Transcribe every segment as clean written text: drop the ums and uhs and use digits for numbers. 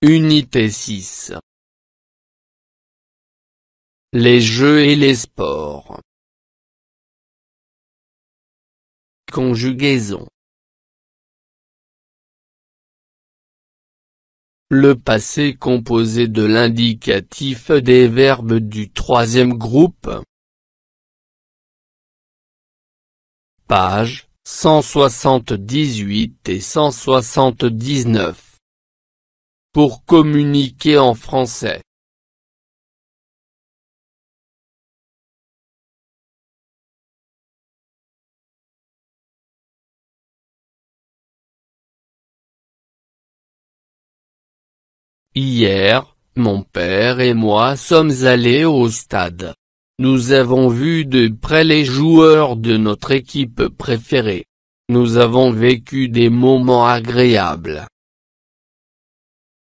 Unité 6. Les jeux et les sports. Conjugaison. Le passé composé de l'indicatif des verbes du troisième groupe. Pages 178 et 179. Pour communiquer en français. Hier, mon père et moi sommes allés au stade. Nous avons vu de près les joueurs de notre équipe préférée. Nous avons vécu des moments agréables.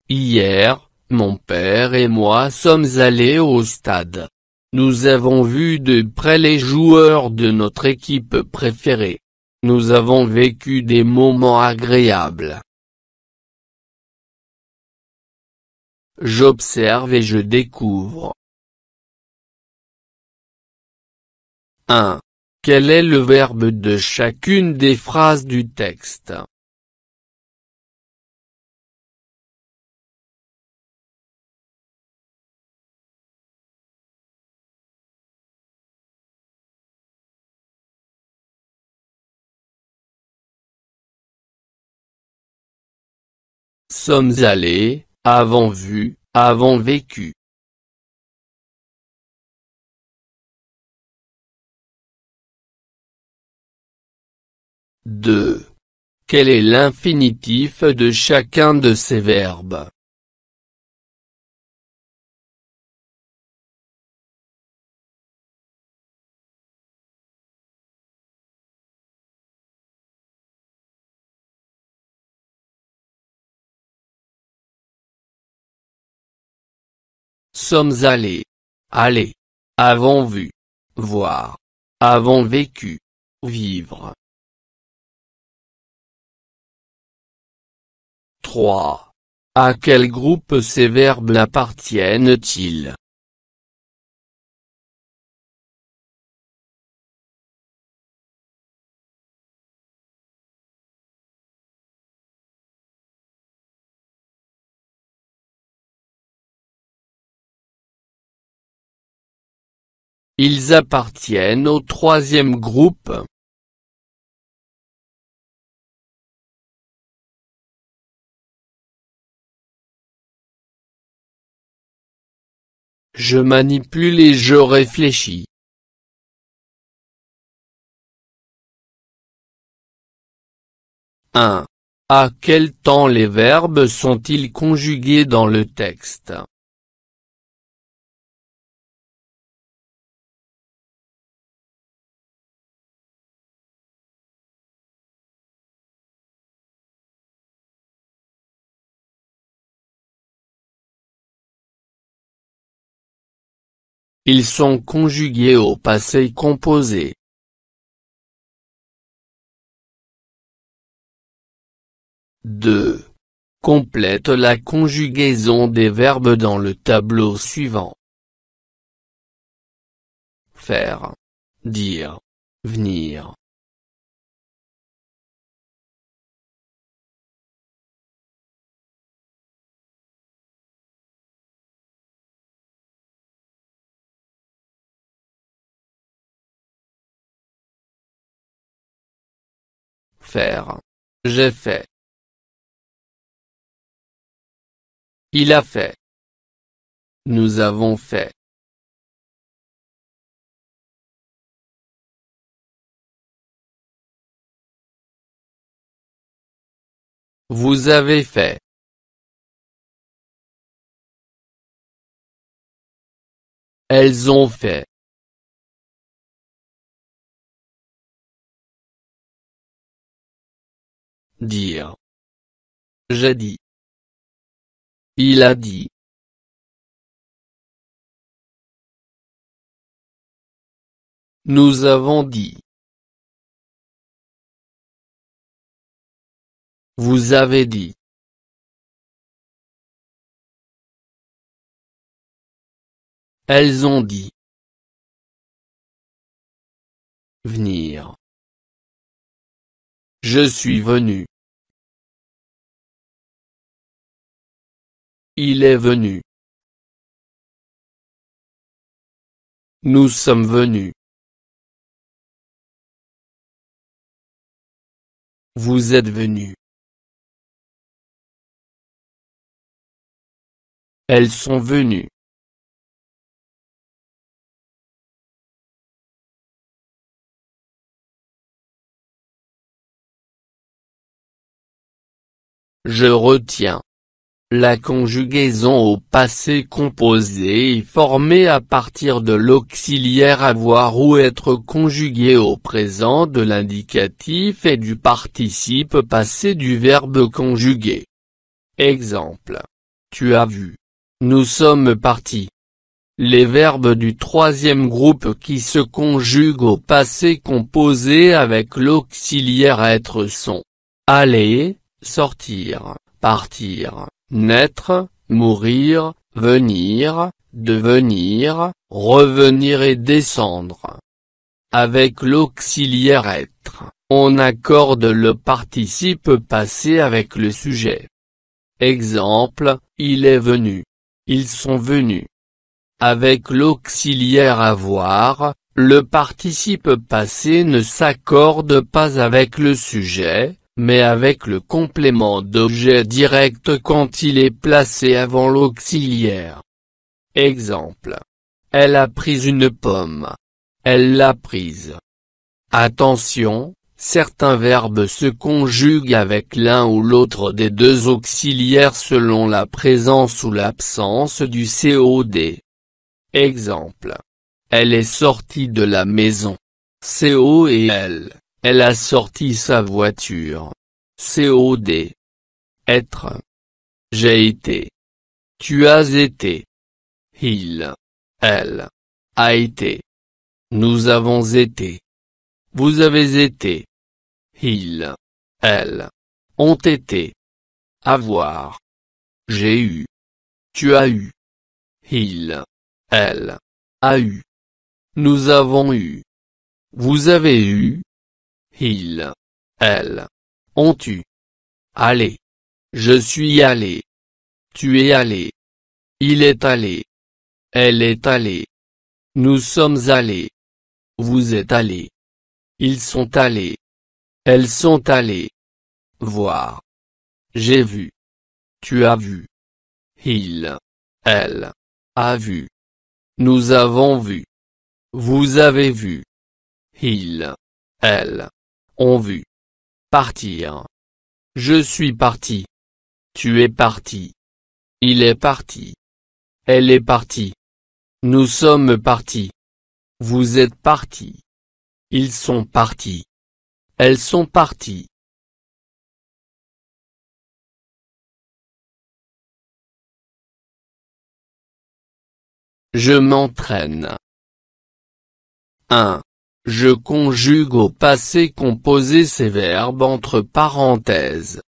Hier, mon père et moi sommes allés au stade. Nous avons vu de près les joueurs de notre équipe préférée. Nous avons vécu des moments agréables. J'observe et je découvre. 1. Quel est le verbe de chacune des phrases du texte? Sommes allés, avons vu, avons vécu. 2. Quel est l'infinitif de chacun de ces verbes? Sommes allés. Aller. Avons vu. Voir. Avons vécu. Vivre. 3. À quel groupe ces verbes appartiennent-ils? Ils appartiennent au troisième groupe. Je manipule et je réfléchis. 1. À quel temps les verbes sont-ils conjugués dans le texte? Ils sont conjugués au passé composé. 2. Complète la conjugaison des verbes dans le tableau suivant. Faire. Dire. Venir. Faire. J'ai fait. Il a fait. Nous avons fait. Vous avez fait. Elles ont fait. dire. J'ai dit. Il a dit. Nous avons dit. Vous avez dit. Elles ont dit. Venir. Je suis venu. Il est venu. Nous sommes venus. Vous êtes venus. Elles sont venues. Je retiens. La conjugaison au passé composé est formée à partir de l'auxiliaire avoir ou être conjugué au présent de l'indicatif et du participe passé du verbe conjugué. Exemple. Tu as vu. Nous sommes partis. Les verbes du troisième groupe qui se conjuguent au passé composé avec l'auxiliaire être sont aller, sortir, partir, naître, mourir, venir, devenir, revenir et descendre. Avec l'auxiliaire être, on accorde le participe passé avec le sujet. Exemple, il est venu. Ils sont venus. Avec l'auxiliaire avoir, le participe passé ne s'accorde pas avec le sujet, mais avec le complément d'objet direct quand il est placé avant l'auxiliaire. Exemple. Elle a pris une pomme. Elle l'a prise. Attention, certains verbes se conjuguent avec l'un ou l'autre des deux auxiliaires selon la présence ou l'absence du COD. Exemple. Elle est sortie de la maison. CO et elle a sorti sa voiture. COD. Être. J'ai été. Tu as été. Il. Elle. A été. Nous avons été. Vous avez été. Il. Elle. Ont été. Avoir. J'ai eu. Tu as eu. Il. Elle. A eu. Nous avons eu. Vous avez eu. Il. Elle. Ont eu. Allé. Je suis allé. Tu es allé. Il est allé. Elle est allée. Nous sommes allés. Vous êtes allés. Ils sont allés. Elles sont allées. Voir. J'ai vu. Tu as vu. Il. Elle. A vu. Nous avons vu. Vous avez vu. Il. Elle. Ont vu. Partir. Je suis parti. Tu es parti. Il est parti. Elle est partie. Nous sommes partis. Vous êtes partis. Ils sont partis. Elles sont parties. Je m'entraîne. 1. Je conjugue au passé composé ces verbes entre parenthèses.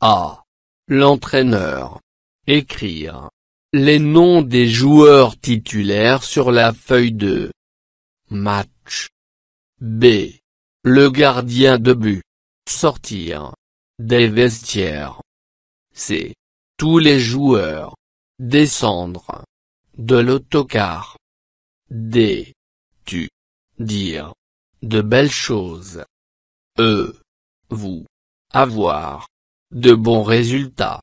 A. L'entraîneur. Écrire. Les noms des joueurs titulaires sur la feuille de match. B. Le gardien de but. Sortir. Des vestiaires. C. Tous les joueurs. Descendre. De l'autocar. D. Tu. Dire. De belles choses. E. Vous. Avoir. De bons résultats.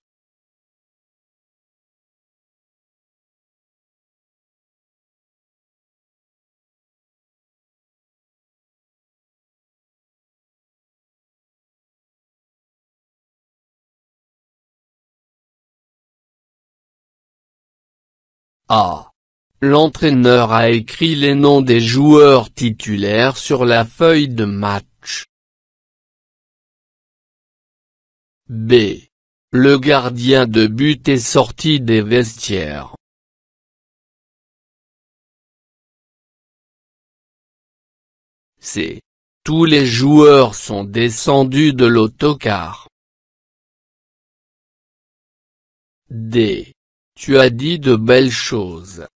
A. L'entraîneur a écrit les noms des joueurs titulaires sur la feuille de match. B. Le gardien de but est sorti des vestiaires. C. Tous les joueurs sont descendus de l'autocar. D. Tu as dit de belles choses.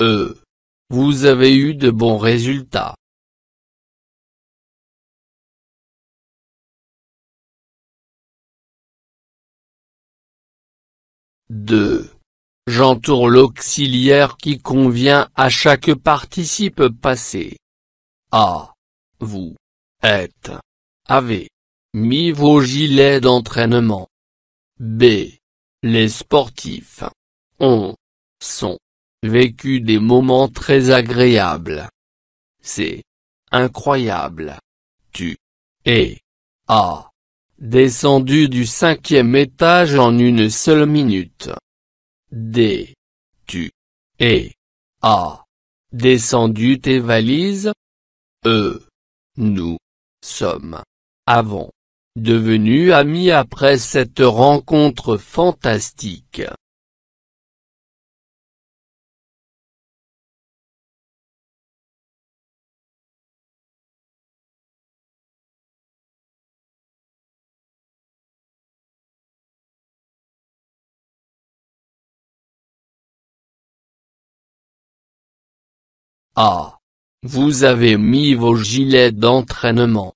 E. Vous avez eu de bons résultats. Deux. J'entoure l'auxiliaire qui convient à chaque participe passé. A. Vous avez mis vos gilets d'entraînement. B. Les sportifs sont vécu des moments très agréables. C'est incroyable. Tu es descendu du 5e étage en une seule minute. D. Tu es descendu tes valises. E. Nous avons devenus amis après cette rencontre fantastique. A. Vous avez mis vos gilets d'entraînement.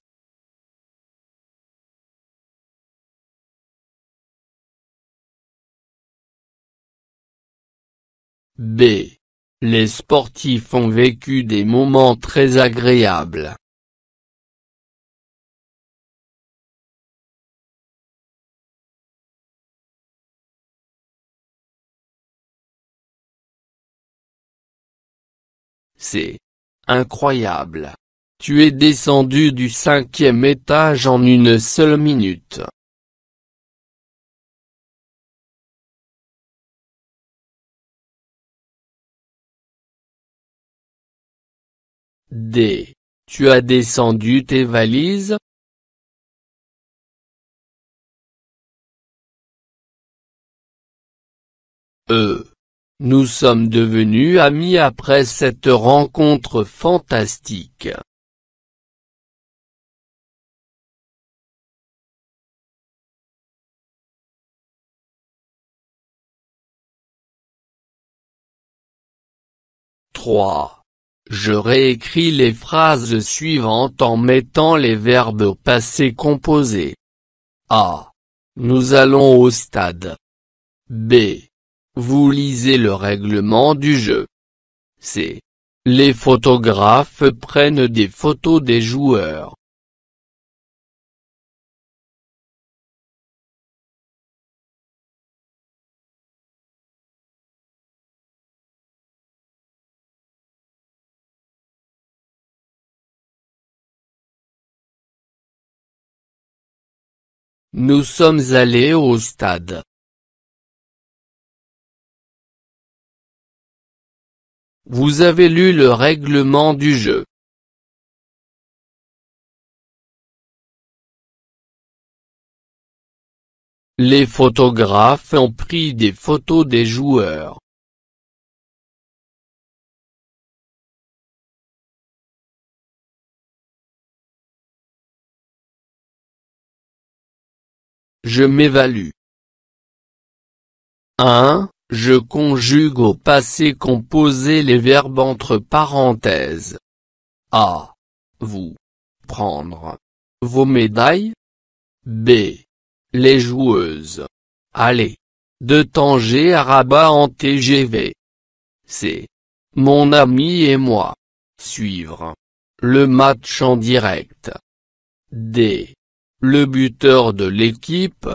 B. Les sportifs ont vécu des moments très agréables. C'est incroyable. Tu es descendu du 5e étage en une seule minute. D. Tu as descendu tes valises. E. Nous sommes devenus amis après cette rencontre fantastique. Trois. Je réécris les phrases suivantes en mettant les verbes au passé composé. A. Nous allons au stade. B. Vous lisez le règlement du jeu. C. Les photographes prennent des photos des joueurs. Nous sommes allés au stade. Vous avez lu le règlement du jeu. Les photographes ont pris des photos des joueurs. Je m'évalue. 1. Je conjugue au passé composé les verbes entre parenthèses. A. Vous prendre vos médailles. B. Les joueuses aller de Tanger à Rabat en TGV. C. Mon ami et moi suivre le match en direct. D. Le buteur de l'équipe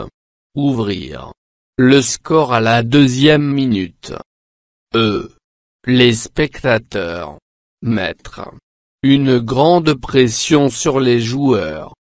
ouvrir le score à la 2e minute. E. Les spectateurs mettre une grande pression sur les joueurs.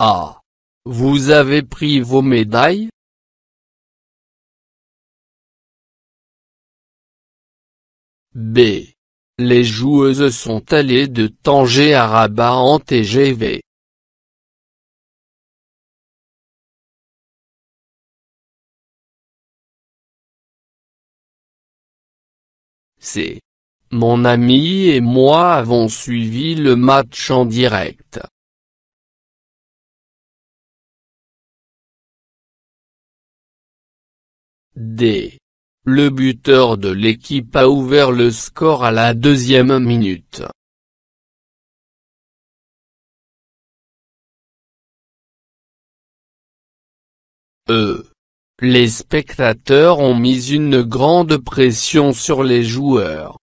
A. Vous avez pris vos médailles? B. Les joueuses sont allées de Tanger à Rabat en TGV. C. Mon ami et moi avons suivi le match en direct. D. Le buteur de l'équipe a ouvert le score à la 2e minute. E. Les spectateurs ont mis une grande pression sur les joueurs.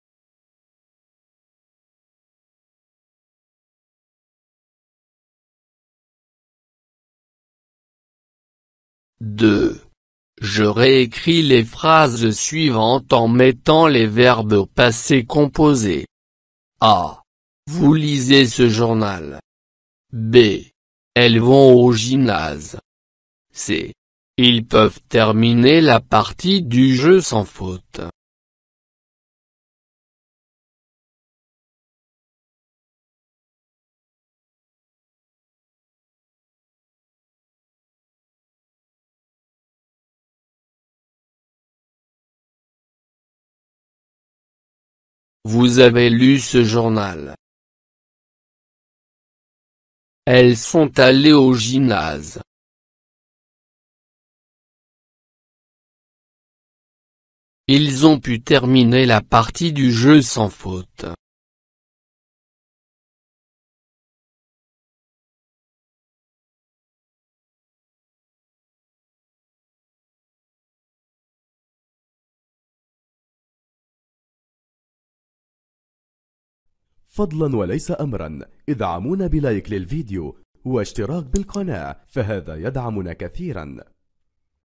Deux. Je réécris les phrases suivantes en mettant les verbes au passé composé. A. Vous lisez ce journal. B. Elles vont au gymnase. C. Ils peuvent terminer la partie du jeu sans faute. Vous avez lu ce journal. Elles sont allées au gymnase. Ils ont pu terminer la partie du jeu sans faute. فضلا وليس أمرا ادعمونا بلايك للفيديو واشتراك بالقناة، فهذا يدعمنا كثيرا.